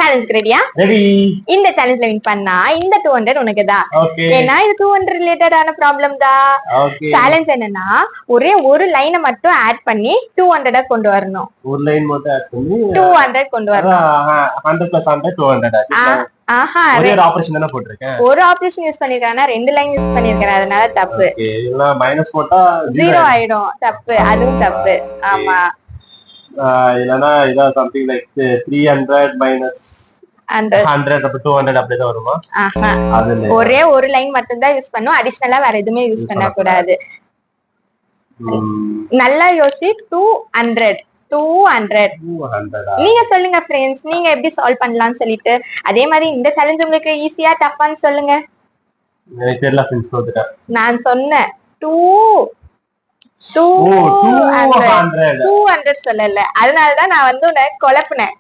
Challenge ரெடியா? Ready. இந்த சேலஞ்ச்ல win பண்ணா இந்த 200 உனக்கு தான். ஓகே. ஏன்னா இது 200 ரிலேட்டடான ப்ராப்ளம் தான். ஓகே. சேலஞ்ச் என்னன்னா ஒரே ஒரு லைனை மட்டும் ஆட் பண்ணி 200 கொண்டு வரணும். ஒரு லைன் மட்டும் ஆட் பண்ணி 200 கொண்டு வரணும். 100 + 100 200 ஆச்சு. ஆஹா, ஒரே ஒரு ஆபரேஷன் தான போட்டுருக்கேன். ஒரு ஆபரேஷன் யூஸ் பண்ணிருக்கானா ரெண்டு லைன் யூஸ் பண்ணிருக்கேன், அதனால தப்பு. ஓகே. இல்ல மைனஸ் போட்டா 0 ஆயிடும். தப்பு, அதுவும் தப்பு. ஆமா. இல்லனா இதா சம்திங் லைக் 300 மைனஸ் 100 அப்ப 200 அப்படியே தான் வருமா? ஆஹா, அது இல்ல. ஒரே ஒரு லைன் மட்டும் தான் யூஸ் பண்ணனும். அடிஷனலா வேற எதுவுமே யூஸ் பண்ண கூடாது. நல்லா யோசி. 200 நீங்க சொல்லுங்க ஃப்ரெண்ட்ஸ், நீங்க எப்படி சால்வ் பண்ணலாம்னு சொல்லிட்டு. அதே மாதிரி இந்த சேலஞ்ச் உங்களுக்கு ஈஸியா டஃப்பான்னு சொல்லுங்க. எனக்கு தெரியல ஃப்ரெண்ட்ஸ், தோத்துட்டேன். நான் சொன்னேன் 200 சொல்லல, அதனாலதான் நான் உன்னை குழப்பினேன்.